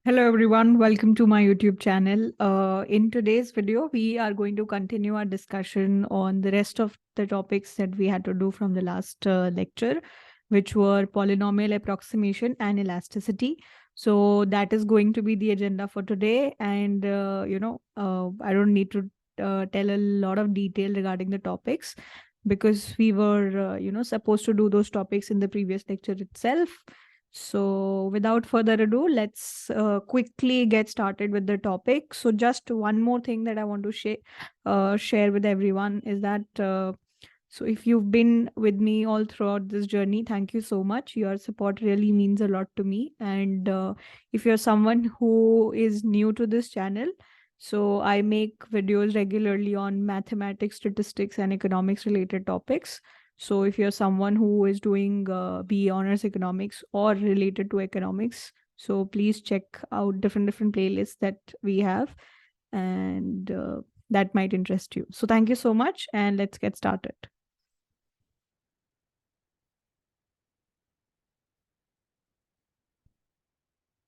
Hello everyone, welcome to my YouTube channel. In today's video, we are going to continue our discussion on the rest of the topics that we had to do from the last lecture, which were polynomial approximation and elasticity. So that is going to be the agenda for today. And, I don't need to tell a lot of detail regarding the topics because we were, supposed to do those topics in the previous lecture itself. So without further ado, let's quickly get started with the topic. So just one more thing that I want to share with everyone is that so if you've been with me all throughout this journey, thank you so much. Your support really means a lot to me. And if you're someone who is new to this channel, so I make videos regularly on mathematics, statistics, and economics related topics. So if you're someone who is doing BE Honors Economics or related to economics, so please check out different playlists that we have, and that might interest you. So thank you so much, and let's get started.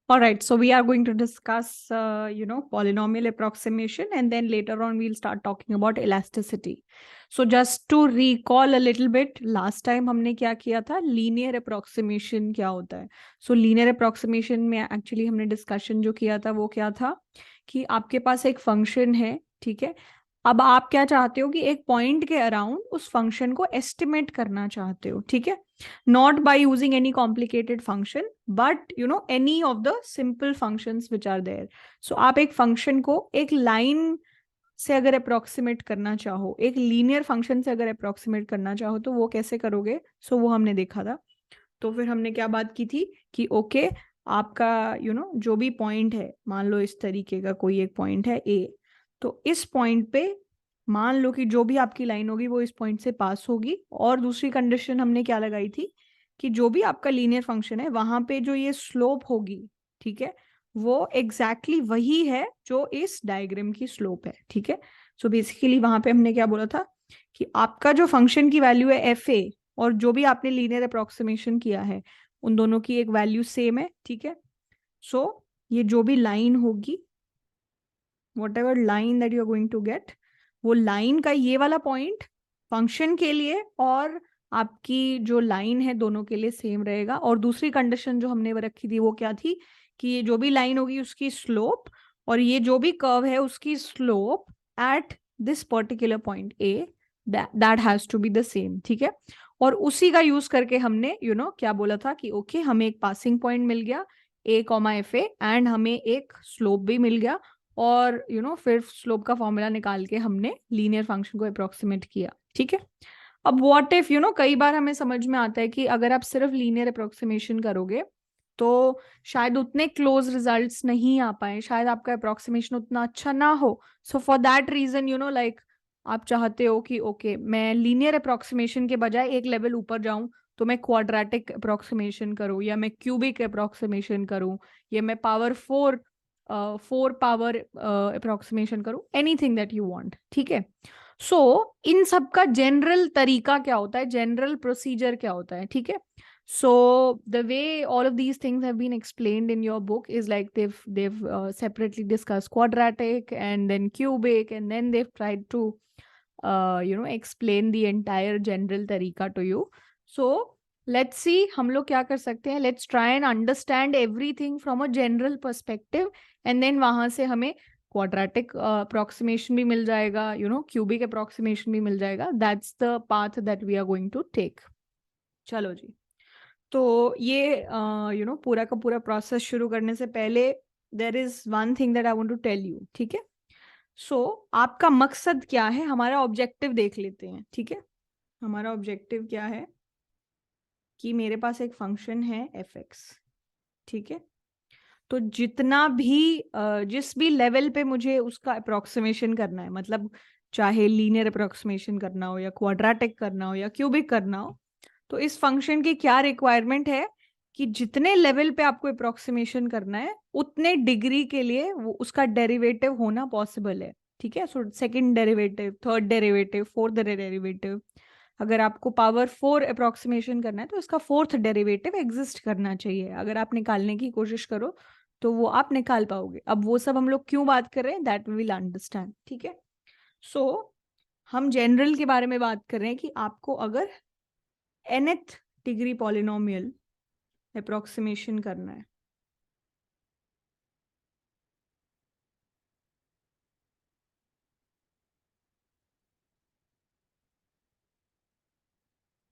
All right, so we are going to discuss, polynomial approximation, and then later on we'll start talking about elasticity. So just to recall a little bit, last time हमने क्या किया था, linear approximation क्या होता है. So linear approximation में actually हमने discussion जो किया था वो क्या था कि आपके पास एक function है, ठीक है. अब आप क्या चाहते हो कि एक पॉइंट के अराउंड उस फंक्शन को एस्टिमेट करना चाहते हो, ठीक है. Not by using any complicated function, but any of the simple functions which are there. So आप एक function को एक line से अगर अप्रोक्सीमेट करना चाहो, एक लीनियर फंक्शन से अगर अप्रोक्सीमेट करना चाहो, तो वो कैसे करोगे. सो वो हमने देखा था. तो फिर हमने क्या बात की थी कि ओके, आपका जो भी पॉइंट है, मान लो इस तरीके का कोई एक पॉइंट है ए, तो इस पॉइंट पे मान लो कि जो भी आपकी लाइन होगी वो इस पॉइंट से पास होगी. और दूसरी कंडीशन हमने क्या लगाई थी कि जो भी आपका लीनियर फंक्शन है वहां पे जो ये स्लोप होगी, ठीक है, वो एग्जैक्टली वही है जो इस डायग्राम की स्लोप है, ठीक है. सो बेसिकली वहां पे हमने क्या बोला था कि आपका जो फंक्शन की वैल्यू है एफ ए, और जो भी आपने लीनियर अप्रोक्सीमेशन किया है उन दोनों की एक वैल्यू सेम है, ठीक है. सो ये जो भी लाइन होगी, whatever line that you are going to get, वो लाइन का ये वाला पॉइंट फंक्शन के लिए और आपकी जो लाइन है दोनों के लिए सेम रहेगा. और दूसरी कंडीशन जो हमने रखी थी वो क्या थी कि ये जो भी लाइन होगी उसकी स्लोप, और ये जो भी कर्व है उसकी slope at this particular point A, that has to be the same, ठीक है. और उसी का यूज करके हमने क्या बोला था कि ओके, हमें एक पासिंग पॉइंट मिल गया ए कॉमा एफ ए, एंड हमें एक स्लोप भी मिल गया. और फिर स्लोप का फॉर्मूला निकाल के हमने लीनियर फंक्शन को अप्रोक्सीमेट किया, ठीक है. अब व्हाट इफ कई बार हमें समझ में आता है कि अगर आप सिर्फ लीनियर अप्रोक्सीमेशन करोगे तो शायद उतने क्लोज रिजल्ट्स नहीं आ पाए, शायद आपका अप्रोक्सीमेशन उतना अच्छा ना हो. So for that reason like आप चाहते हो कि ओके, मैं लीनियर अप्रोक्सीमेशन के बजाय एक लेवल ऊपर जाऊं, तो मैं क्वाड्रेटिक अप्रोक्सीमेशन करूं, या मैं क्यूबिक अप्रोक्सीमेशन करूं, या मैं पावर 4 पावर अप्रोक्सीमेशन करूं, एनीथिंग दैट यू वांट, ठीक है. सो इन सब का जनरल तरीका क्या होता है, जनरल प्रोसीजर क्या होता है, ठीक है. So the way all of these things have been explained in your book is like they've separately discussed quadratic and then cubic, and then they've tried to explain the entire general तरीका to you. So let's see हम लोग क्या कर सकते हैं. Let's try and understand everything from a general perspective, and then वहां से हमें क्वाड्रेटिक अप्रोक्सीमेशन भी मिल जाएगा, क्यूबिक अप्रोक्सीमेशन भी मिल जाएगा. That's the path that we are going to take. चलो जी. तो ये पूरा का पूरा प्रोसेस शुरू करने से पहले there is one thing that I want to tell you, ठीक है. सो आपका मकसद क्या है, हमारा ऑब्जेक्टिव देख लेते हैं, ठीक है. हमारा ऑब्जेक्टिव क्या है कि मेरे पास एक फंक्शन है एफ एक्स, ठीक है. तो जितना भी जिस भी लेवल पे मुझे उसका अप्रोक्सीमेशन करना है, मतलब चाहे लीनियर अप्रोक्सीमेशन करना हो या क्वाड्रेटिक करना हो या क्यूबिक करना हो, तो इस फंक्शन की क्या रिक्वायरमेंट है कि जितने लेवल पे आपको अप्रोक्सीमेशन करना है उतने डिग्री के लिए वो उसका डेरिवेटिव होना पॉसिबल है, ठीक है. So second derivative, third derivative, fourth derivative, अगर आपको पावर 4 अप्रोक्सीमेशन करना है तो इसका फोर्थ डेरिवेटिव एग्जिस्ट करना चाहिए. अगर आप निकालने की कोशिश करो तो वो आप निकाल पाओगे। अब वो सब हम लोग क्यों बात कर रहे हैं, दैट वी विल अंडरस्टैंड, ठीक है। सो हम जनरल के बारे में बात कर रहे हैं कि आपको अगर nth डिग्री पॉलिनोमियल अप्रोक्सीमेशन करना है,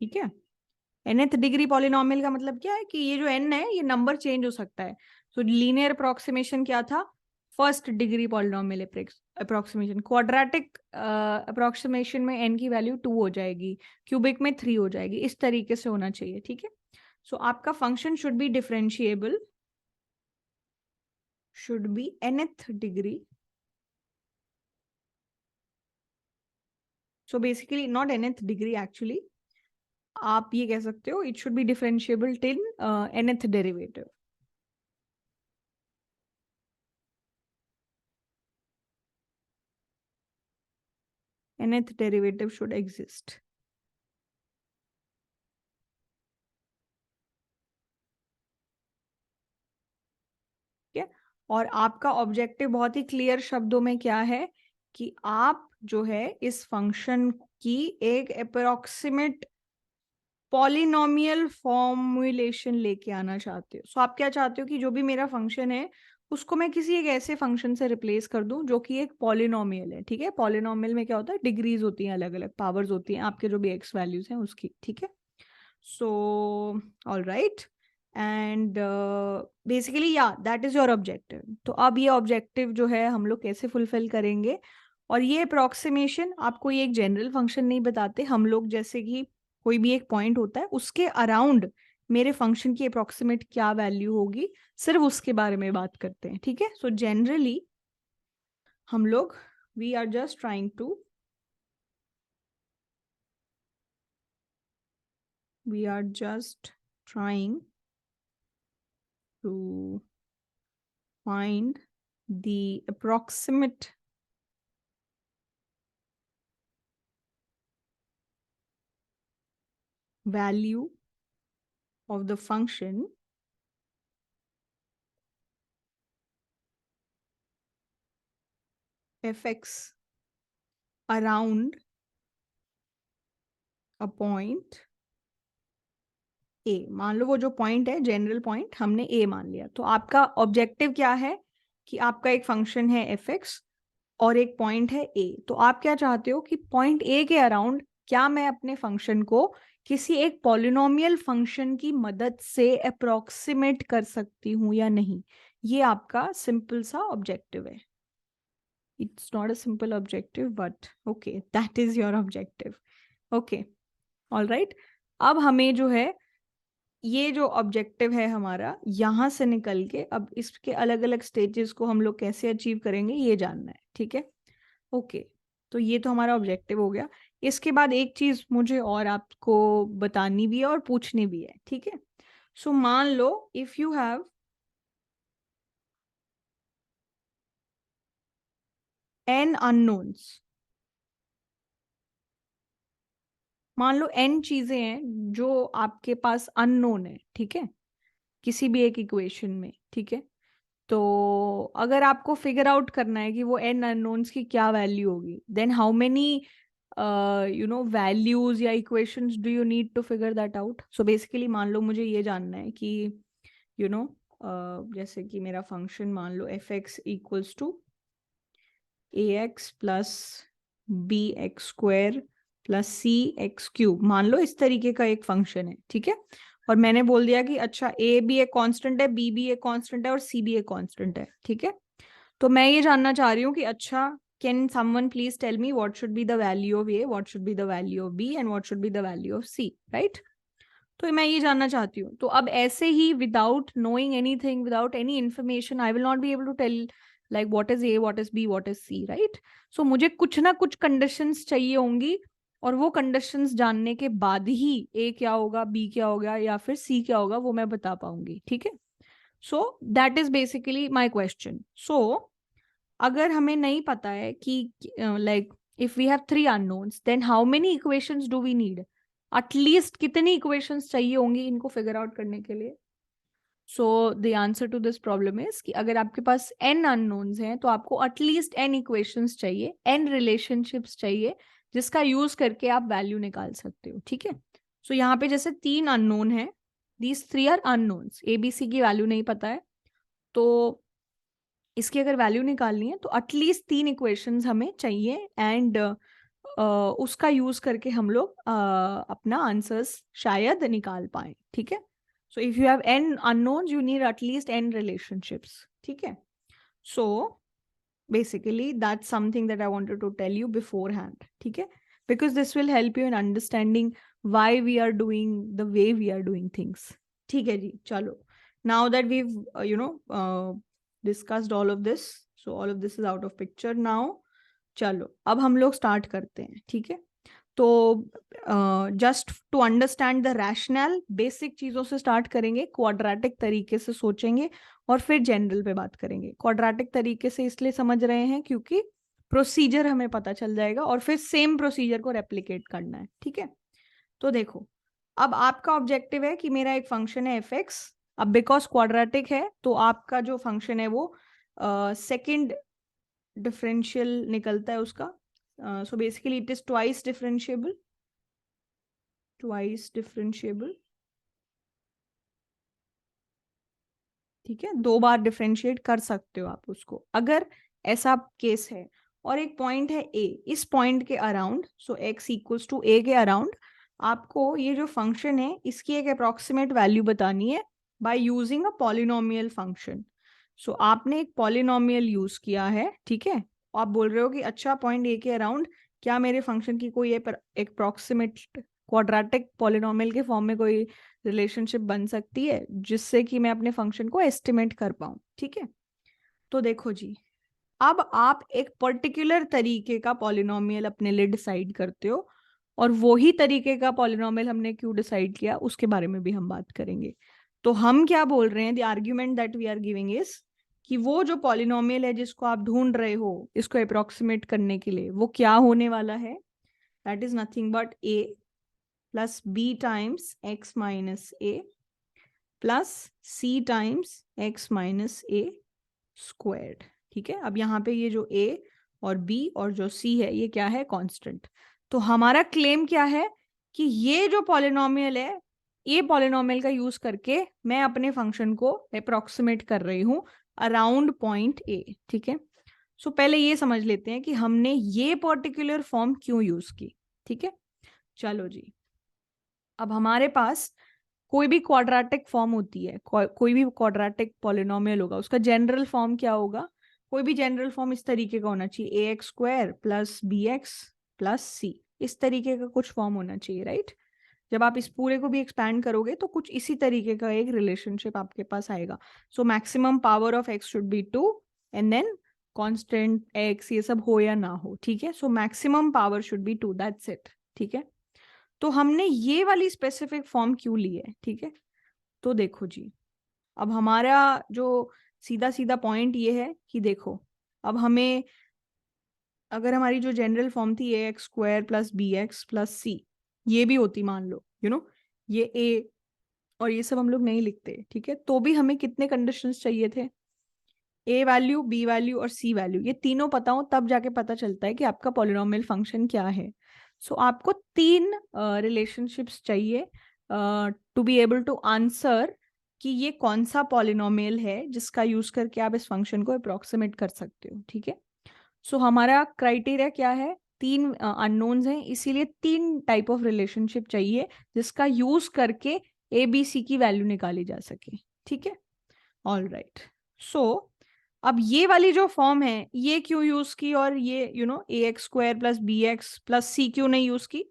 ठीक है। nth डिग्री पॉलिनोमियल का मतलब क्या है कि ये जो n है ये नंबर चेंज हो सकता है। तो लीनियर अप्रोक्सीमेशन क्या था, first degree polynomial approximation. Quadratic approximation में n की वैल्यू 2 हो जाएगी, क्यूबिक में 3 हो जाएगी, इस तरीके से होना चाहिए, ठीक है। सो आपका function should be differentiable, should be nth degree. So basically not nth degree actually, आप ये कह सकते हो it should be differentiable till nth derivative. nth derivative should exist. ठीक है। और आपका ऑब्जेक्टिव बहुत ही क्लियर शब्दों में क्या है कि आप जो है इस फंक्शन की एक अप्रोक्सीमेट पॉलिनोमियल फॉर्मुलेशन लेके आना चाहते हो। सो आप क्या चाहते हो कि जो भी मेरा फंक्शन है उसको मैं किसी एक ऐसे फंक्शन से रिप्लेस कर दूं जो कि एक पॉलिनोमियल है, ठीक है। पॉलिनोमियल में क्या होता है, डिग्रीज होती हैं, अलग अलग पावर्स होती हैं आपके जो भी एक्स वैल्यूज हैं उसकी, ठीक है। So all right, and basically या दैट इज योर ऑब्जेक्टिव। तो अब ये ऑब्जेक्टिव जो है हम लोग कैसे फुलफिल करेंगे, और ये अप्रोक्सीमेशन आपको ये एक जनरल फंक्शन नहीं बताते हम लोग, जैसे कि कोई भी एक पॉइंट होता है उसके अराउंड मेरे फंक्शन की अप्रोक्सीमेट क्या वैल्यू होगी, सिर्फ उसके बारे में बात करते हैं, ठीक है। सो जनरली हम लोग we are just trying to we are just trying to find the approximate value of the function fx around a point a। मान लो वो जो पॉइंट है जनरल पॉइंट हमने a मान लिया। तो आपका ऑब्जेक्टिव क्या है कि आपका एक फंक्शन है fx और एक पॉइंट है a। तो आप क्या चाहते हो कि पॉइंट a के अराउंड क्या मैं अपने फंक्शन को किसी एक पॉलिनोमियल फंक्शन की मदद से अप्रोक्सीमेट कर सकती हूं या नहीं, ये आपका सिंपल सा ऑब्जेक्टिव है। It's not a simple objective but okay, that is your objective. Okay, all right. अब हमें जो है ये जो ऑब्जेक्टिव है हमारा, यहां से निकल के अब इसके अलग अलग स्टेजेस को हम लोग कैसे अचीव करेंगे ये जानना है, ठीक है। ओके, तो ये तो हमारा ऑब्जेक्टिव हो गया। इसके बाद एक चीज मुझे और आपको बतानी भी है और पूछनी भी है, ठीक है। सो मान लो if you have n unknowns, मान लो n चीजें हैं जो आपके पास अननोन है, ठीक है, किसी भी एक इक्वेशन में, ठीक है। तो अगर आपको फिगर आउट करना है कि वो n अननोन्स की क्या वैल्यू होगी, देन हाउ मेनी वैल्यूज या equations do you need to figure that out. So basically मान लो मुझे ये जानना है कि यू नो जैसे कि मेरा फंक्शन मान लो f x equals to a x plus b x square plus c x cube, मान लो इस तरीके का एक फंक्शन है, ठीक है। और मैंने बोल दिया कि अच्छा ए भी एक कांस्टेंट है, बी भी एक कांस्टेंट है और सी भी एक कांस्टेंट है, ठीक है। तो मैं ये जानना चाह रही हूँ कि अच्छा can someone please tell me what should be the value of a, what should be the value of b and what should be the value of c, right. तो मैं ये जानना चाहती हूँ। तो अब ऐसे ही without knowing anything, without any information, I will not be able to tell like what is a, what is b, what is c, right. So मुझे कुछ ना कुछ कंडीशंस चाहिए होंगी, और वो कंडीशंस जानने के बाद ही ए क्या होगा, बी क्या होगा या फिर सी क्या होगा वो मैं बता पाऊंगी, ठीक है। So that is basically my question. So अगर हमें नहीं पता है कि like if we have three unknowns then how many equations do we need, at least कितनी इक्वेशंस चाहिए होंगी इनको फिगर आउट करने के लिए। So the answer to this problem is कि अगर आपके पास n अननोन्स हैं तो आपको एटलीस्ट n इक्वेशंस चाहिए, n रिलेशनशिप्स चाहिए जिसका यूज करके आप वैल्यू निकाल सकते हो, ठीक है। सो यहाँ पे जैसे 3 अननोन है, दीज 3 आर अननोन्स, ABC की वैल्यू नहीं पता है, तो इसकी अगर वैल्यू निकालनी है तो एटलीस्ट 3 इक्वेशंस हमें चाहिए एंड उसका यूज करके हम लोग अपना आंसर्स शायद निकाल पाए, ठीक है। So if you have n unknowns you need at least n relationships, ठीक है। सो basically that's something that I wanted to tell you beforehand, ठीक है, because this will help you in understanding why we are doing the way we are doing things, ठीक है जी। चलो, now that we've discussed all of this, so all of this is out of picture now, चलो अब हम लोग start करते हैं, ठीक है। तो just to understand the rational basic चीजों से स्टार्ट करेंगे, क्वाड्रेटिक तरीके से सोचेंगे और फिर जनरल पे बात करेंगे। क्वाड्रेटिक तरीके से इसलिए समझ रहे हैं क्योंकि प्रोसीजर हमें पता चल जाएगा और फिर सेम प्रोसीजर को रेप्लिकेट करना है, ठीक है। तो देखो, अब आपका ऑब्जेक्टिव है कि मेरा एक फंक्शन है एफ एक्स, अब बिकॉज क्वाड्रेटिक है तो आपका जो फंक्शन है वो सेकेंड डिफरेंशियल निकलता है उसका, so basically it is twice differentiable, ठीक है, 2 बार डिफरेंशिएट कर सकते हो आप उसको अगर ऐसा केस है। और एक पॉइंट है ए, इस पॉइंट के around, so x equals to a के अराउंड आपको ये जो फंक्शन है इसकी एक अप्रोक्सीमेट वैल्यू बतानी है by using a polynomial function. So आपने एक पॉलिनोमियल यूज किया है, ठीक है। आप बोल रहे हो कि अच्छा पॉइंट ए के अराउंड क्या मेरे फंक्शन की कोई एक अप्रोक्सीमेट क्वाड्रेटिक पॉलिनोमियल के फॉर्म में कोई रिलेशनशिप बन सकती है जिससे कि मैं अपने फंक्शन को एस्टिमेट कर पाऊं, ठीक है। तो देखो जी, अब आप एक पर्टिकुलर तरीके का पॉलिनोमियल अपने लिए डिसाइड करते हो और वही तरीके का पॉलिनोमियल हमने क्यों डिसाइड किया उसके बारे में भी हम बात करेंगे। तो हम क्या बोल रहे हैं, the argument that we are giving is कि वो जो पॉलिनोमियल है जिसको आप ढूंढ रहे हो इसको अप्रोक्सीमेट करने के लिए, वो क्या होने वाला है, that is nothing but a plus b times x minus a plus c times x minus a squared, ठीक है। अब यहाँ पे ये जो a और b और जो c है ये क्या है, कांस्टेंट। तो हमारा क्लेम क्या है कि ये जो पॉलिनोमियल है, ये पॉलिनोमियल का यूज करके मैं अपने फंक्शन को अप्रोक्सीमेट कर रही हूँ अराउंड पॉइंट a, ठीक है। सो पहले ये समझ लेते हैं कि हमने ये पर्टिकुलर फॉर्म क्यों यूज की, ठीक है। चलो जी, अब हमारे पास कोई भी क्वाड्रेटिक फॉर्म होती है, कोई भी क्वाड्रेटिक पॉलिनोमियल होगा, उसका जनरल फॉर्म क्या होगा, कोई भी जनरल फॉर्म इस तरीके का होना चाहिए, a x square plus b x plus c, इस तरीके का कुछ फॉर्म होना चाहिए, राइट। जब आप इस पूरे को भी एक्सपैंड करोगे तो कुछ इसी तरीके का एक रिलेशनशिप आपके पास आएगा। So maximum power of X should be 2 and then constant X, ये सब हो या ना हो, ठीक है। So maximum power should be 2, that's it, ठीक है। तो हमने ये वाली स्पेसिफिक फॉर्म क्यों ली है, ठीक है। तो देखो जी, अब हमारा जो सीधा सीधा पॉइंट ये है कि देखो, अब हमें अगर हमारी जो जनरल फॉर्म थी a x square plus b x plus c, ये भी होती मान लो, ये ए और ये सब हम लोग नहीं लिखते, ठीक है, तो भी हमें कितने कंडीशंस चाहिए थे, ए वैल्यू, बी वैल्यू और सी वैल्यू, ये तीनों पता हो तब जाके पता चलता है कि आपका पॉलिनोमियल फंक्शन क्या है। सो आपको 3 रिलेशनशिप्स चाहिए to be able to answer कि ये कौन सा पॉलिनोमियल है जिसका यूज करके आप इस फंक्शन को अप्रोक्सीमेट कर सकते हो, ठीक है। सो हमारा क्राइटेरिया क्या है, 3 अननोन्स हैं, इसीलिए 3 टाइप ऑफ रिलेशनशिप चाहिए जिसका यूज करके ए बी सी की वैल्यू निकाली जा सके, ठीक है। ऑल राइट, सो अब ये वाली जो फॉर्म है ये क्यों यूज की और ये a x square plus b x plus c क्यों नहीं यूज की,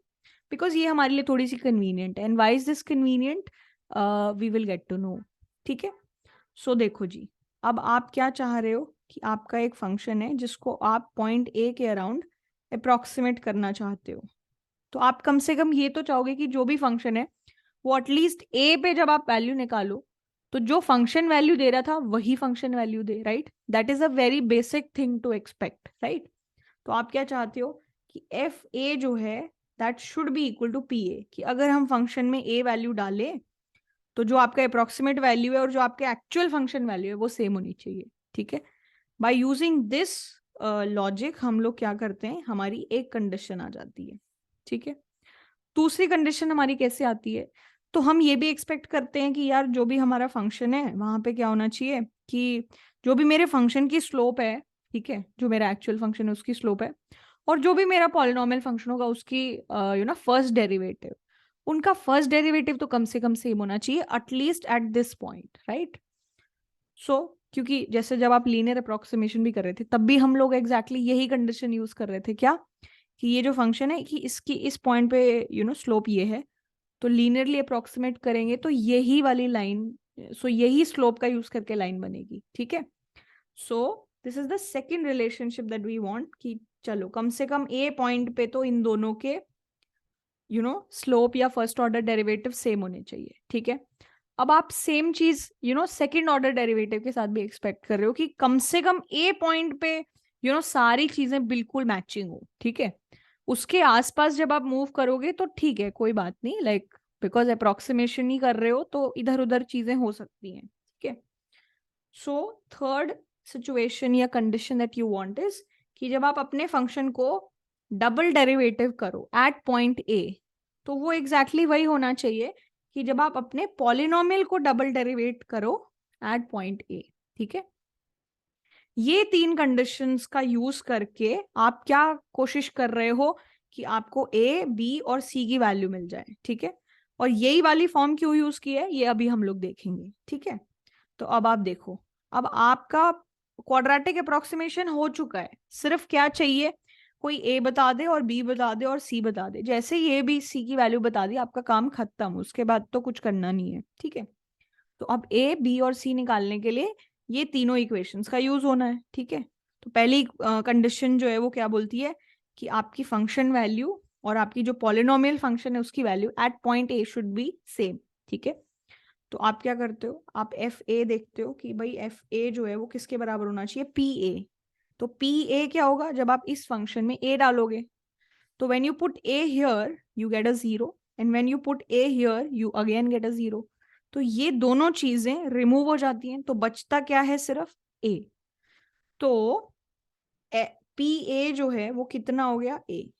बिकॉज ये हमारे लिए थोड़ी सी कन्वीनियंट है। And why is this convenient, we will get to know, ठीक है। सो देखो जी, अब आप क्या चाह रहे हो कि आपका एक फंक्शन है जिसको आप पॉइंट ए के अराउंड अप्रोक्सीमेट करना चाहते हो, तो आप कम से कम ये तो चाहोगे कि जो भी फंक्शन है वो एटलीस्ट ए पे जब आप वैल्यू निकालो तो जो फंक्शन वैल्यू दे रहा था वही फंक्शन वैल्यू दे, right. That is a very basic thing to expect, right. तो आप क्या चाहते हो कि एफ ए जो है that should be equal to P A, कि अगर हम फंक्शन में ए वैल्यू डालें तो जो आपका अप्रोक्सीमेट वैल्यू है और जो आपके एक्चुअल फंक्शन वैल्यू है वो सेम होनी चाहिए, ठीक है। बाय यूजिंग दिस लॉजिक हम लोग क्या करते हैं, हमारी एक कंडीशन आ जाती है, ठीक है। दूसरी कंडीशन हमारी कैसे आती है, तो हम ये भी एक्सपेक्ट करते हैं कि यार जो भी हमारा फंक्शन है वहां पे क्या होना चाहिए कि जो भी मेरे फंक्शन की स्लोप है, ठीक है, जो मेरा एक्चुअल फंक्शन है उसकी स्लोप है, और जो भी मेरा पॉलिनॉमियल फंक्शन होगा उसकी फर्स्ट डेरिवेटिव, उनका फर्स्ट डेरिवेटिव तो कम से कम सेम होना चाहिए at least at this point, right. So क्योंकि जैसे जब आप लीनियर अप्रोक्सीमेशन भी कर रहे थे तब भी हम लोग एग्जैक्टली यही कंडीशन यूज कर रहे थे, क्या कि ये जो फंक्शन है कि इसकी इस पॉइंट पे स्लोप ये है, तो लीनियरली अप्रोक्सीमेट करेंगे तो यही वाली लाइन, सो यही स्लोप का यूज करके लाइन बनेगी, ठीक है। So this is the second relationship that we want कि चलो कम से कम ए पॉइंट पे तो इन दोनों के स्लोप या फर्स्ट ऑर्डर डेरिवेटिव सेम होने चाहिए, ठीक है। अब आप सेम चीज सेकंड ऑर्डर डेरिवेटिव के साथ भी एक्सपेक्ट कर रहे हो कि कम से कम ए पॉइंट पे सारी चीजें बिल्कुल मैचिंग हो, ठीक है। उसके आसपास जब आप मूव करोगे तो ठीक है, कोई बात नहीं, लाइक बिकॉज अप्रोक्सीमेशन ही कर रहे हो तो इधर उधर चीजें हो सकती हैं, ठीक है। सो थर्ड सिचुएशन या condition that you want is कि जब आप अपने फंक्शन को डबल डेरिवेटिव करो एट पॉइंट ए, तो वो एग्जैक्टली वही होना चाहिए कि जब आप अपने पॉलिनॉमियल को डबल डेरिवेट करो एट पॉइंट ए, ठीक है। ये तीन कंडीशंस का यूज करके आप क्या कोशिश कर रहे हो कि आपको ए बी और सी की वैल्यू मिल जाए, ठीक है। और यही वाली फॉर्म क्यों यूज की है ये अभी हम लोग देखेंगे, ठीक है। तो अब आप देखो, अब आपका क्वाड्रेटिक अप्रोक्सीमेशन हो चुका है, सिर्फ क्या चाहिए, कोई ए बता दे और बी बता दे और सी बता दे, जैसे ये बी सी की वैल्यू बता दी आपका काम खत्म, उसके बाद तो कुछ करना नहीं है, ठीक है। तो अब ए बी और सी निकालने के लिए ये तीनों इक्वेशंस का यूज होना है, ठीक है। तो पहली कंडीशन जो है वो क्या बोलती है कि आपकी फंक्शन वैल्यू और आपकी जो पॉलिनोमियल फंक्शन है उसकी value at point A should be same, ठीक है। तो आप क्या करते हो, आप एफ ए देखते हो कि भाई एफ ए जो है वो किसके बराबर होना चाहिए, पी ए। तो पी ए क्या होगा, जब आप इस फंक्शन में ए डालोगे तो when you put A here you get a zero, and when you put A here you again get a zero. तो ये दोनों चीजें रिमूव हो जाती हैं, तो बचता क्या है, सिर्फ ए। तो पी ए जो है वो कितना हो गया, ए।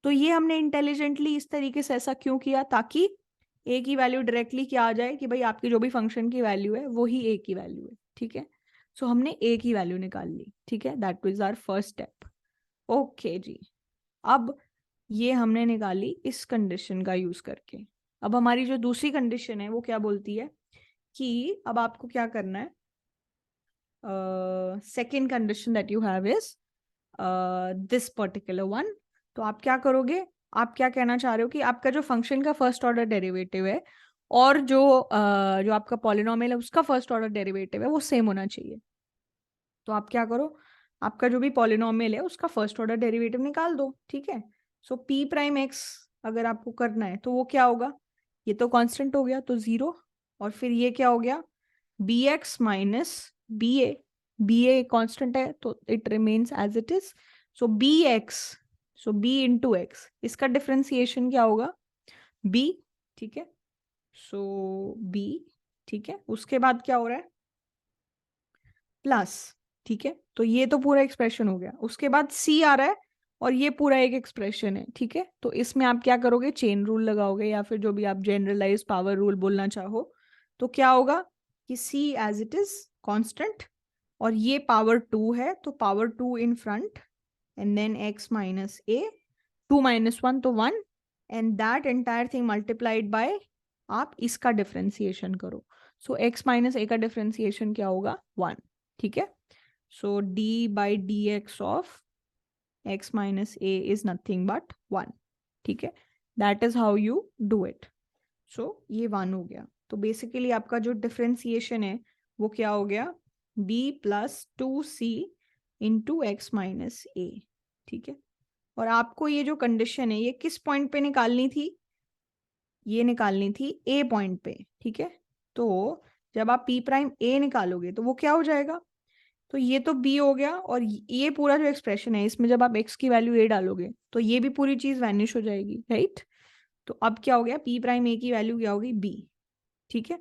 तो ये हमने इंटेलिजेंटली इस तरीके से ऐसा क्यों किया, ताकि ए की वैल्यू डायरेक्टली क्या आ जाए कि भाई आपकी जो भी फंक्शन की वैल्यू है वो ही ए की वैल्यू है, ठीक है। सो हमने ए की वैल्यू निकाल ली, ठीक है, that was our first step. Okay जी, अब ये हमने निकाली इस कंडीशन का यूज करके। अब हमारी जो दूसरी कंडीशन है वो क्या बोलती है कि अब आपको क्या करना है, second condition that you have is this particular one. तो आप क्या करोगे, आप क्या कहना चाह रहे हो कि आपका जो फंक्शन का फर्स्ट ऑर्डर डेरिवेटिव है और जो आपका पॉलिनॉमियल है उसका फर्स्ट ऑर्डर डेरिवेटिव है वो सेम होना चाहिए। तो आप क्या करो, आपका जो भी पॉलिनॉमियल है उसका फर्स्ट ऑर्डर डेरिवेटिव निकाल दो, ठीक है। सो पी प्राइम एक्स अगर आपको करना है तो वो क्या होगा, ये तो कांस्टेंट हो गया तो जीरो, और फिर ये क्या हो गया, B x minus B A constant है तो it remains as it is. So B X, so B into X, इसका डिफ्रेंसिएशन क्या होगा, बी, ठीक है। सो बी, ठीक है, उसके बाद क्या हो रहा है, प्लस, ठीक है। तो ये तो पूरा एक्सप्रेशन हो गया, उसके बाद सी आ रहा है और ये पूरा एक एक्सप्रेशन है, ठीक है। तो इसमें आप क्या करोगे, चेन रूल लगाओगे या फिर जो भी आप जनरलाइज पावर रूल बोलना चाहो। तो क्या होगा कि c as it is constant, और ये पावर टू है तो power two in front, and then x minus a, two minus one तो one, and that entire thing multiplied by, आप इसका डिफ्रेंसिएशन करो। सो एक्स माइनस ए का डिफ्रेंसिएशन क्या होगा, वन, ठीक है। So d by d x of x minus a is nothing but one, ठीक है। That is how you do it. So ये वन हो गया, तो बेसिकली आपका जो डिफ्रेंसिएशन है वो क्या हो गया, B plus two C into x minus a, ठीक है। और आपको ये जो कंडीशन है ये किस पॉइंट पे निकालनी थी, ये निकालनी थी ए पॉइंट पे, ठीक है। तो जब आप पी प्राइम ए निकालोगे तो वो क्या हो जाएगा, तो ये तो बी हो गया, और ये पूरा जो एक्सप्रेशन है इसमें जब आप एक्स की वैल्यू ए डालोगे तो ये भी पूरी चीज वैनिश हो जाएगी, राइट। तो अब क्या हो गया, पी प्राइम ए की वैल्यू क्या होगी, बी, ठीक है।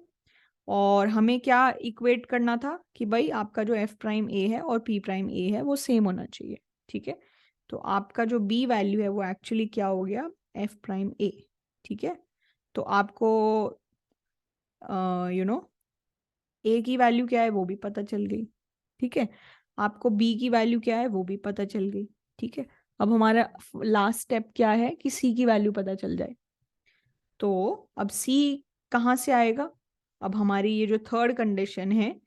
और हमें क्या इक्वेट करना था कि भाई आपका जो एफ प्राइम ए है और पी प्राइम ए है वो सेम होना चाहिए। ठीक है, तो आपका जो बी वैल्यू है वो एक्चुअली क्या हो गया, एफ प्राइम ए। ठीक है, तो आपको यू नो ए की वैल्यू क्या है वो भी पता चल गई। ठीक है, आपको बी की वैल्यू क्या है वो भी पता चल गई। ठीक है, अब हमारा लास्ट स्टेप क्या है कि सी की वैल्यू पता चल जाए। तो अब सी कहाँ से आएगा, अब हमारी ये जो थर्ड कंडीशन है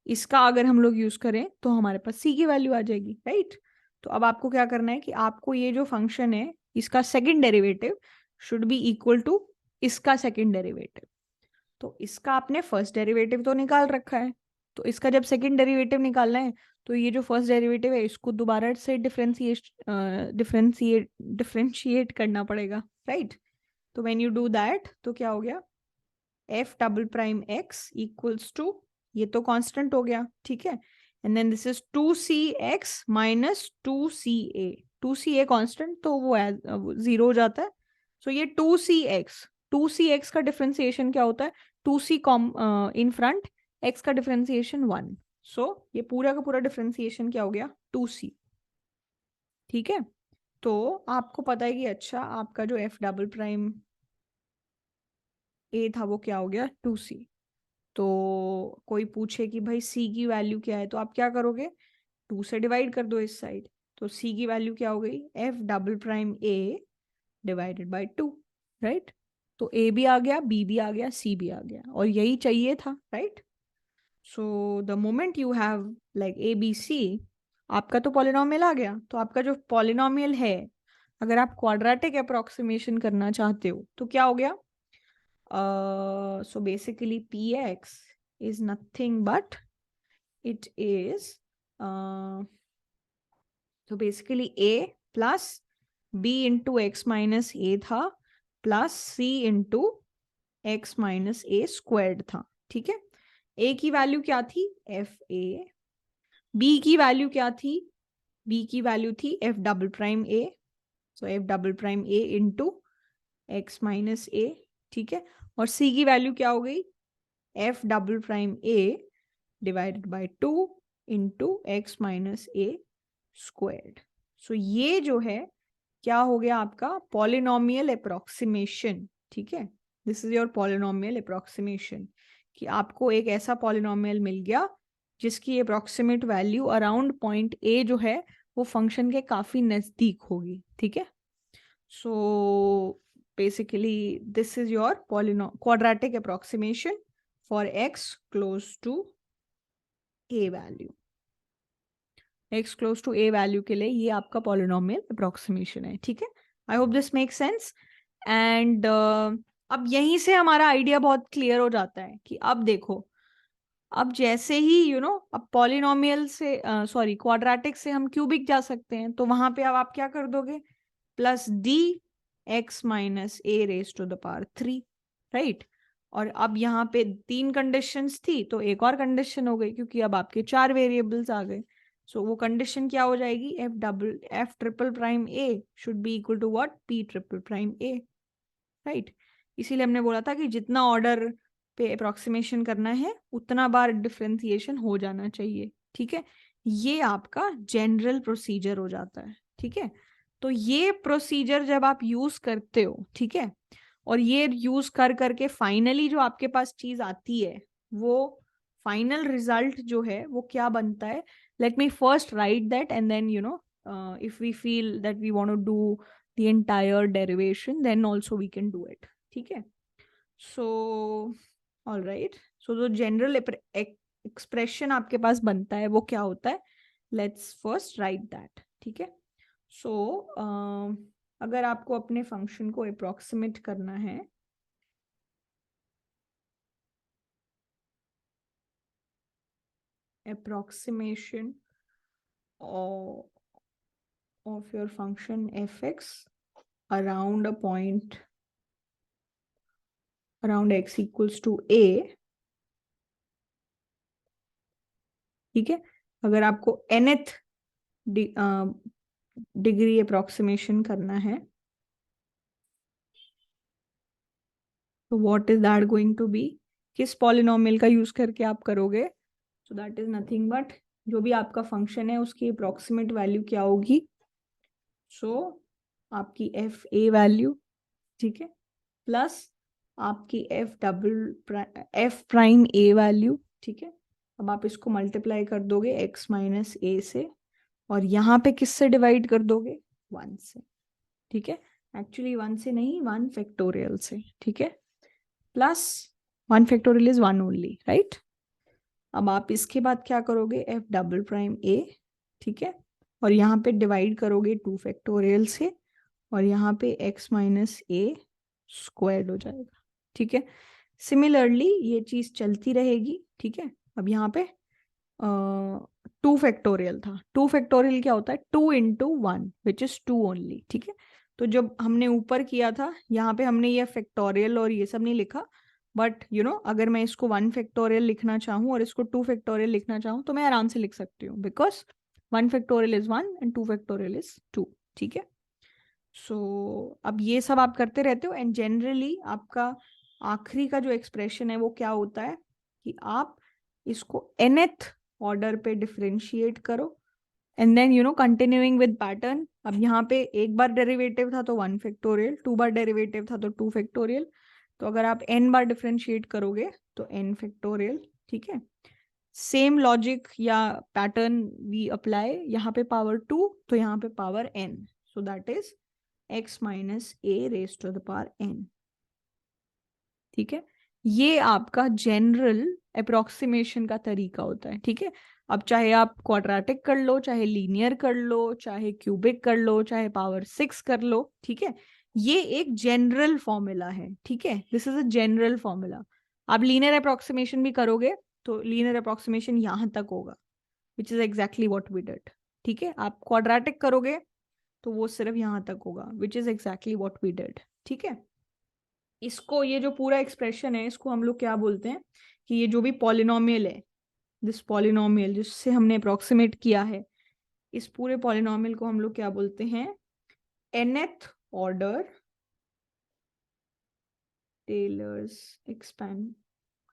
इसका अगर हम लोग यूज करें तो हमारे पास सी की वैल्यू आ जाएगी, राइट। तो अब आपको क्या करना है कि आपको ये जो फंक्शन है इसका second derivative should be equal to इसका सेकंड डेरिवेटिव। तो इसका आपने फर्स्ट डेरिवेटिव तो निकाल रखा है, तो इसका जब सेकंड डेरिवेटिव निकालना है तो ये जो फर्स्ट डेरिवेटिव है इसको दोबारा से डिफरेंशिएट करना पड़ेगा, राइट। तो व्हेन यू डू दैट तो क्या हो गया, F double prime X equals to, ये तो कांस्टेंट हो गया, ठीक है, and then this is 2cx minus 2ca। 2ca constant तो वो 0 हो जाता है। सो ये 2cx का डिफरेंशिएशन क्या होता है, 2c com in front, x का डिफरेंशिएशन 1। सो ये पूरा का पूरा डिफरेंशिएशन क्या हो गया, 2c। ठीक है, तो आपको पता है कि अच्छा आपका जो एफ डबल प्राइम ए था वो क्या हो गया, 2c। तो कोई पूछे कि भाई सी की वैल्यू क्या है तो आप क्या करोगे, 2 से डिवाइड कर दो इस साइड। तो सी की वैल्यू क्या हो गई, f double prime a divided by 2, right. तो ए भी आ गया, बी भी आ गया, सी भी आ गया, और यही चाहिए था, right. So the moment you have like A B C, आपका तो पॉलिनोमियल आ गया। तो आपका जो पॉलिनोमियल है अगर आप क्वाड्रेटिक अप्रोक्सीमेशन करना चाहते हो तो क्या हो गया, so basically px is nothing but it is so basically a plus b into x minus a था plus c into x minus a squared था। ठीक है, a की वैल्यू क्या थी, एफ ए, b की वैल्यू क्या थी, b की वैल्यू थी f double prime a, so f double prime a into x minus a. ठीक है, और c की वैल्यू क्या हो गई, f double prime a divided by 2 into x minus a squared. So ये जो है क्या हो गया आपका पॉलिनोमियल अप्रोक्सीमेशन। ठीक है, this is your polynomial approximation, कि आपको एक ऐसा पॉलिनोमियल मिल गया जिसकी approximate value around point A जो है वो फंक्शन के काफी नजदीक होगी। ठीक है, सो basically this is your quadratic approximation for x close to a value। x close to a value के लिए ये आपका polynomial approximation है। ठीक है, I hope this make sense. And अब यहीं से हमारा आइडिया बहुत क्लियर हो जाता है कि अब देखो, अब जैसे ही अब पॉलिनोमियल से सॉरी क्वाड्रेटिक से हम क्यूबिक जा सकते हैं, तो वहां पे अब आप क्या कर दोगे, plus d x minus a raise to the power 3, right. और अब यहाँ पे 3 कंडीशंस थी तो एक और कंडीशन हो गई क्योंकि अब आपके 4 वेरिएबल्स आ गए। सो वो कंडीशन क्या हो जाएगी, f triple prime a should be equal to what, p triple prime a, right. इसीलिए हमने बोला था कि जितना ऑर्डर पे अप्रोक्सीमेशन करना है उतना बार डिफरेंशिएशन हो जाना चाहिए। ठीक है, ये आपका जनरल प्रोसीजर हो जाता है। ठीक है, तो ये प्रोसीजर जब आप यूज करते हो, ठीक है, और ये यूज कर करके फाइनली जो आपके पास चीज आती है वो फाइनल रिजल्ट जो है वो क्या बनता है, let me first write that and then if we feel that we want to do the entire derivation then also we can do it। ठीक है, so all right, so जो जनरल एक्सप्रेशन आपके पास बनता है वो क्या होता है, लेट्स फर्स्ट राइट दैट। ठीक है, सो अगर आपको अपने फंक्शन को अप्रोक्सीमेट करना है, approximation of your function fx around a point around x equals to a। ठीक है, अगर आपको nth डिग्री अप्रोक्सीमेशन करना है तो what is that going to be, किस पॉलिनोमियल का यूज करके आप करोगे? So that is nothing but जो भी आपका फंक्शन है उसकी अप्रोक्सीमेट वैल्यू क्या होगी? सो आपकी एफ ए वैल्यू, ठीक है, प्लस आपकी एफ प्राइम ए वैल्यू, ठीक है। अब आप इसको मल्टीप्लाई कर दोगे एक्स माइनस ए से, और यहाँ पे किससे डिवाइड कर दोगे? 1 से, ठीक है। एक्चुअली 1 से नहीं, 1 फैक्टोरियल से, ठीक है, plus 1 factorial is 1 only, right. अब आप इसके बाद क्या करोगे? एफ डबल प्राइम ए, ठीक है, और यहाँ पे डिवाइड करोगे 2 फैक्टोरियल से, और यहाँ पे x माइनस ए स्क्वायर्ड हो जाएगा, ठीक है। सिमिलरली ये चीज चलती रहेगी, ठीक है। अब यहाँ पे 2 फैक्टोरियल था, 2 फैक्टोरियल क्या होता है? 2 इंटू 1 विच इज 2 ओनली, ठीक है। तो जब हमने ऊपर किया था यहाँ पे हमने ये फैक्टोरियल और ये सब नहीं लिखा, बट अगर मैं इसको 1 फैक्टोरियल लिखना चाहूँ और इसको 2 फैक्टोरियल लिखना चाहूँ तो मैं आराम से लिख सकती हूँ, because 1 factorial is 1 and 2 factorial is 2, ठीक है। सो अब ये सब आप करते रहते हो, एंड जनरली आपका आखिरी का जो एक्सप्रेशन है वो क्या होता है कि आप इसको nth ऑर्डर पे डिफरेंशिएट करो, and then continuing with pattern. अब यहाँ पे एक बार डेरिवेटिव था तो 1 फैक्टोरियल, 2 बार डेरिवेटिव था तो 2 फैक्टोरियल, तो अगर आप n बार डिफरेंशिएट करोगे तो n फैक्टोरियल, ठीक है। सेम लॉजिक या पैटर्न वी अप्लाई, यहाँ पे पावर 2 तो यहाँ पे power n, so that is x minus a raise to the power n, ठीक है। ये आपका जनरल अप्रोक्सीमेशन का तरीका होता है, ठीक है। अब चाहे आप क्वाड्रेटिक कर लो, चाहे लीनियर कर लो, चाहे क्यूबिक कर लो, चाहे पावर 6 कर लो, ठीक है, ये एक जनरल फॉर्मूला है, ठीक है। This is a general formula. आप लीनियर अप्रोक्सीमेशन भी करोगे तो लीनियर अप्रोक्सीमेशन यहां तक होगा, which is exactly what we did, ठीक है। आप क्वाड्रेटिक करोगे तो वो सिर्फ यहां तक होगा, which is exactly what we did, ठीक है। इसको, ये जो पूरा एक्सप्रेशन है इसको हम लोग क्या बोलते हैं कि ये जो भी पॉलिनोमियल है, दिस पॉलिनोमियल जिससे हमने अप्रोक्सीमेट किया है, इस पूरे पॉलिनोमियल को हम लोग क्या बोलते हैं? nth order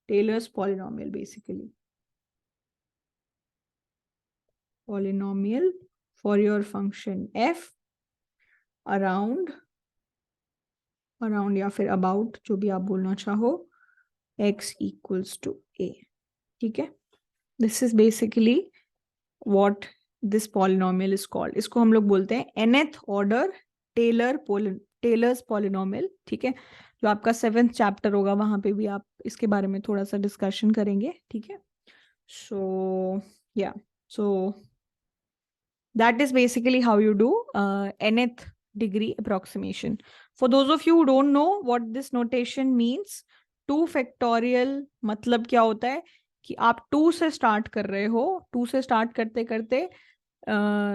Taylor's polynomial, basically polynomial for your function f around या फिर अबाउट, जो भी आप बोलना चाहो, x इक्वल्स टू a, ठीक है। This is basically what this polynomial is called. इसको हम लोग बोलते हैं nth ऑर्डर टेलर्स पॉलिनोमियल, ठीक है। जो आपका 7th चैप्टर होगा वहां पे भी आप इसके बारे में थोड़ा सा डिस्कशन करेंगे, ठीक है। सो या, सो that is basically how you do nth degree approximation. For those of you who don't know what this notation means, 2 factorial मतलब क्या होता है कि आप 2 से स्टार्ट कर रहे हो, 2 से स्टार्ट करते करते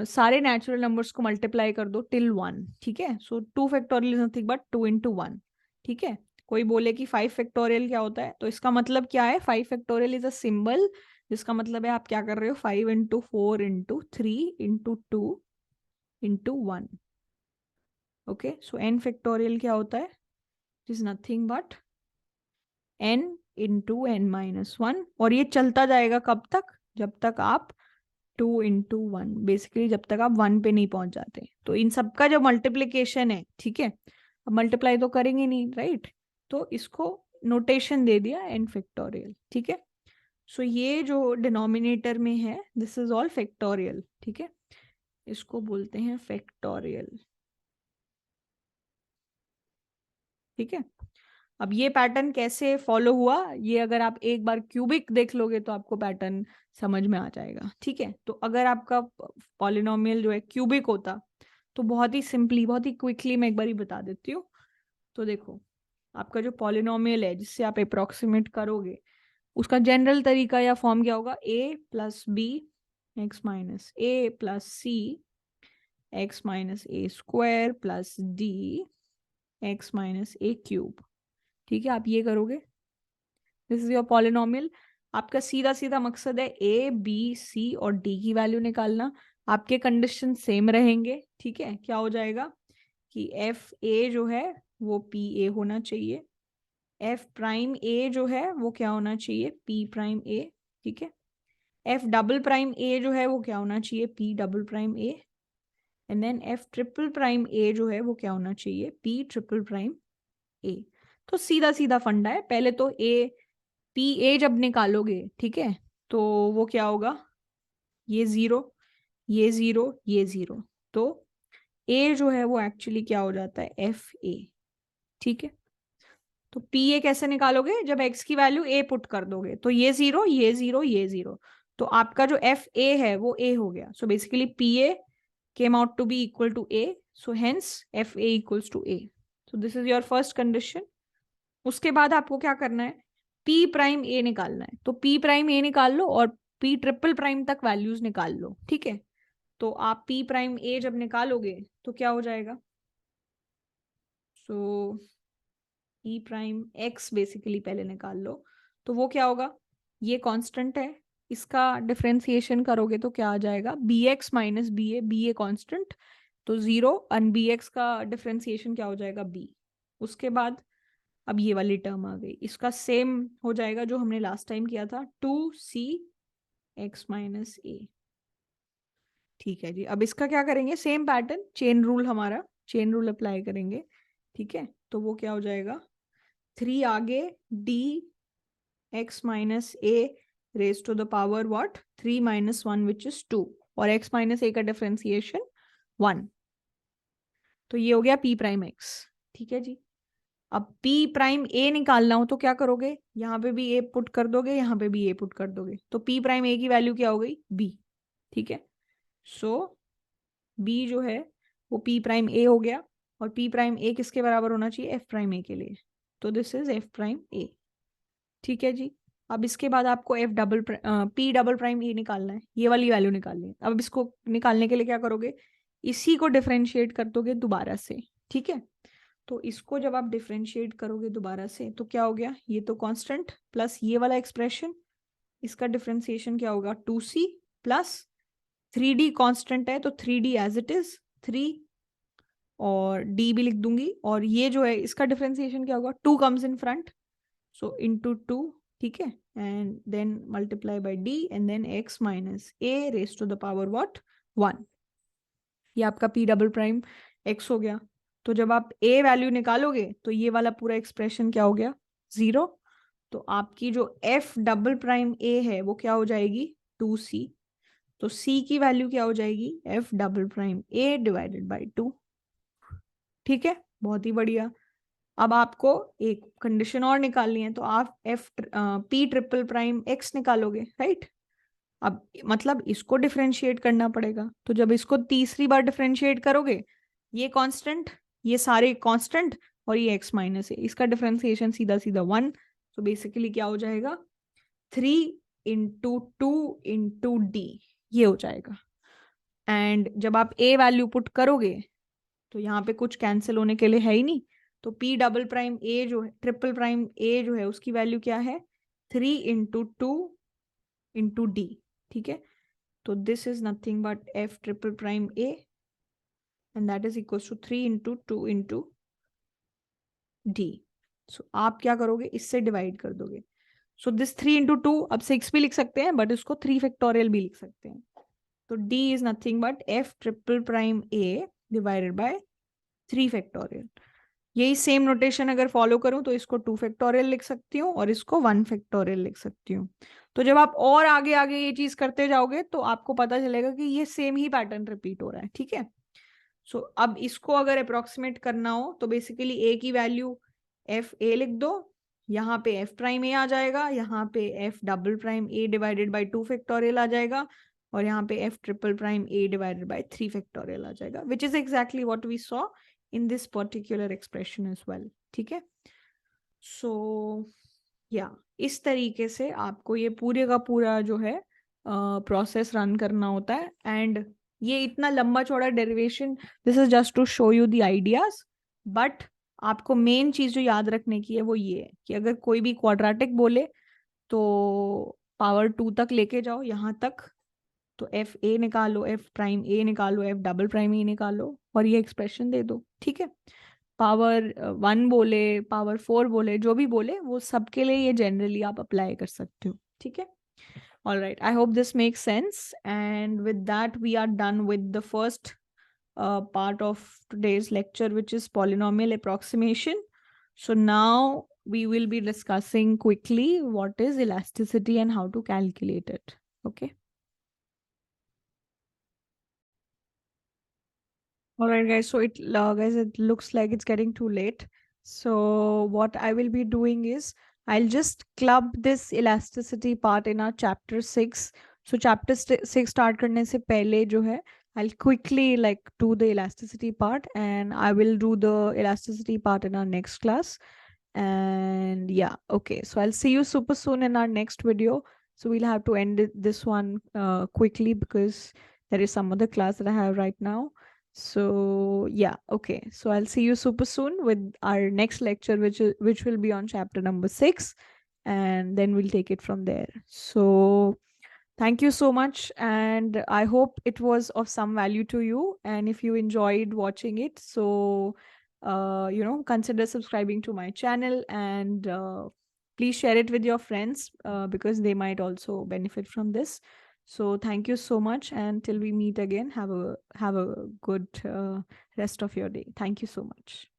सारे नेचुरल नंबर्स को मल्टीप्लाई कर दो टिल 1, ठीक है। सो 2 factorial is nothing but 2 into 1, ठीक है। कोई बोले कि 5 फैक्टोरियल क्या होता है, तो इसका मतलब क्या है? 5 फैक्टोरियल इज अ सिंबल, जिसका मतलब है आप क्या कर रहे हो? 5 into 4 into 3 into 2 into 1, okay. So n factorial क्या होता है? It is nothing but n into n minus 1, और ये चलता जाएगा कब तक? जब तक आप 2 इंटू 1, बेसिकली जब तक आप 1 पे नहीं पहुंच जाते। तो इन सबका जो मल्टीप्लीकेशन है, ठीक है, अब मल्टीप्लाई तो करेंगे नहीं, राइट, तो इसको नोटेशन दे दिया n फैक्टोरियल, ठीक है। सो ये जो डिनोमिनेटर में है दिस इज ऑल फैक्टोरियल, ठीक है, इसको बोलते हैं फैक्टोरियल, ठीक है। अब ये पैटर्न कैसे फॉलो हुआ, ये अगर आप एक बार क्यूबिक देख लोगे तो आपको पैटर्न समझ में आ जाएगा, ठीक है। तो अगर आपका पॉलिनोमियल जो है क्यूबिक होता तो बहुत ही सिंपली, बहुत ही क्विकली मैं एक बार ही बता देती हूँ। तो देखो, आपका जो पॉलिनोमियल है जिससे आप अप्रोक्सीमेट करोगे, उसका जनरल तरीका या फॉर्म क्या होगा? a plus b x minus a plus c x minus a square plus d x minus a cube, ठीक है। आप ये करोगे, दिस इज योर पॉलिनोमियल। आपका सीधा सीधा मकसद है ए बी सी और डी की वैल्यू निकालना। आपके कंडीशन सेम रहेंगे, ठीक है। क्या हो जाएगा कि एफ ए जो है वो पी ए होना चाहिए, एफ प्राइम ए जो है वो क्या होना चाहिए, पी प्राइम ए, ठीक है। एफ डबल प्राइम ए जो है वो क्या होना चाहिए, p double prime a, and then f triple prime a जो है वो क्या होना चाहिए, पी ट्रिपल प्राइम ए। तो सीधा सीधा फंडा है, पहले तो ए पी ए जब निकालोगे, ठीक है, तो वो क्या होगा, ये जीरो, ये जीरो, ये जीरो, तो ए जो है वो एक्चुअली क्या हो जाता है, एफ ए, ठीक है। तो पी ए कैसे निकालोगे, जब एक्स की वैल्यू ए पुट कर दोगे, तो ये जीरो, ये जीरो, ये जीरो, तो आपका जो एफ ए है वो ए हो गया। So basically P A came out to be equal to A, so hence FA equals to A. So this is your first condition. उसके बाद आपको क्या करना है, P प्राइम A निकालना है, तो P प्राइम A निकाल लो और P ट्रिपल प्राइम तक वैल्यूज निकाल लो, ठीक है। तो आप P प्राइम A जब निकालोगे तो क्या हो जाएगा, सो P प्राइम X बेसिकली पहले निकाल लो, तो वो क्या होगा, ये कांस्टेंट है, इसका डिफरेंशिएशन करोगे तो क्या आ जाएगा, b x minus B a constant, तो जीरो, एंड बी एक्स का डिफरेंशिएशन क्या हो जाएगा, बी। उसके बाद अब ये वाली टर्म आ गई, इसका सेम हो जाएगा जो हमने लास्ट टाइम किया था, 2c x माइनस ए, ठीक है जी। अब इसका क्या करेंगे, सेम पैटर्न, चेन रूल, हमारा चेन रूल अप्लाई करेंगे, ठीक है। तो वो क्या हो जाएगा, 3 आगे d x minus a raise to the power what, 3 minus 1 which is 2, और x माइनस ए का डिफरेंशिएशन 1, तो ये हो गया p प्राइम x, ठीक है जी। अब p प्राइम a निकालना हो तो क्या करोगे, यहाँ पे भी a पुट कर दोगे, यहाँ पे भी a पुट कर दोगे, तो p प्राइम a की वैल्यू क्या हो गई, b, ठीक है। सो b जो है वो p प्राइम a हो गया, और p प्राइम a किसके बराबर होना चाहिए, f प्राइम a के लिए, तो this is f prime a, ठीक है जी। अब इसके बाद आपको f double p double prime a निकालना है, ये वाली वैल्यू निकालनी है। अब इसको निकालने के लिए क्या करोगे, इसी को डिफरेंशिएट कर दोगे दोबारा से, ठीक है। तो इसको जब आप डिफरेंशिएट करोगे दोबारा से तो क्या हो गया, ये तो कांस्टेंट प्लस ये वाला एक्सप्रेशन, इसका डिफरेंशिएशन क्या होगा, 2c प्लस 3d कांस्टेंट है तो 3d एज इट इज 3, और d भी लिख दूंगी, और ये जो है इसका डिफरेंशिएशन क्या होगा, 2 comes in front, so into 2, ठीक है, and then multiply by d, and then x minus a raise to the power what, 1, ये आपका p डबल प्राइम x हो गया। तो जब आप a वैल्यू निकालोगे तो ये वाला पूरा एक्सप्रेशन क्या हो गया, 0, तो आपकी जो f डबल प्राइम a है वो क्या हो जाएगी, 2c, तो c की वैल्यू क्या हो जाएगी, f double prime a divided by 2, ठीक है, बहुत ही बढ़िया। अब आपको एक कंडीशन और निकालनी है, तो आप F P triple prime x निकालोगे, राइट। अब मतलब इसको डिफरेंशिएट करना पड़ेगा, तो जब इसको तीसरी बार डिफरेंशिएट करोगे, ये कांस्टेंट, ये सारे कांस्टेंट, और ये एक्स माइनस है, इसका डिफरेंशिएशन सीधा सीधा 1, तो बेसिकली क्या हो जाएगा, 3 इंटू 2 इंटू डी, ये हो जाएगा। एंड जब आप ए वैल्यू पुट करोगे तो यहाँ पे कुछ कैंसिल होने के लिए है ही नहीं, तो p डबल प्राइम a जो है, ट्रिपल प्राइम a जो है, उसकी वैल्यू क्या है, 3 इंटू 2 इंटू डी, ठीक है। तो this is nothing but f triple prime a, and that is equal to 3 into 2 into d. So आप क्या करोगे, इससे डिवाइड कर दोगे, सो दिस 3 इंटू 2, अब 6 भी लिख सकते हैं, बट इसको 3 फैक्टोरियल भी लिख सकते हैं, तो d is nothing but f triple prime a divided by 3 factorial. यही सेम नोटेशन अगर फॉलो करूं तो इसको 2 फैक्टोरियल लिख सकती हूँ और इसको 1 फैक्टोरियल लिख सकती हूँ। तो जब आप और आगे आगे ये चीज करते जाओगे तो आपको पता चलेगा कि ये सेम ही पैटर्न रिपीट हो रहा है, ठीक है। सो अब इसको अगर अप्रोक्सीमेट करना हो तो बेसिकली a की वैल्यू एफ ए लिख दो, यहाँ पे एफ प्राइम ए आ जाएगा, यहाँ पे f double prime a divided by 2 factorial आ जाएगा, और यहाँ पे f triple prime a divided by 3 factorial आ जाएगा, which is exactly what we saw in this particular expression as well, ठीक है। सो या इस तरीके से आपको ये पूरे का पूरा जो है प्रोसेस रन करना होता है, एंड ये इतना लंबा चौड़ा derivation, this is just to show you the ideas, but आपको मेन चीज जो याद रखने की है वो ये है कि अगर कोई भी क्वाड्रेटिक बोले तो पावर 2 तक लेके जाओ यहाँ तक, तो एफ ए निकालो, एफ प्राइम ए निकालो, एफ डबल प्राइम ए निकालो, और ये एक्सप्रेशन दे दो, ठीक है। पावर 1 बोले, पावर 4 बोले, जो भी बोले वो सबके लिए ये जनरली आप अप्लाई कर सकते हो. ठीक है. All right. I hope this makes sense. And with that, we are done with the first part of today's lecture, which is polynomial approximation. So now we will be discussing quickly what is elasticity and how to calculate it. Okay. All right, guys. So it looks like it's getting too late. So what I will be doing is I'll just club this elasticity part in our chapter 6. So chapter 6 start करने से पहले जो है, I'll quickly like do the elasticity part, and I will do the elasticity part in our next class. And yeah, okay. So I'll see you super soon in our next video. So we'll have to end this one quickly because there is some other class that I have right now. So yeah, okay. So I'll see you super soon with our next lecture, which will be on chapter number 6, and then we'll take it from there. So thank you so much, and I hope it was of some value to you. And if you enjoyed watching it, so consider subscribing to my channel, and please share it with your friends because they might also benefit from this. So thank you so much, and till we meet again, have a good rest of your day. Thank you so much.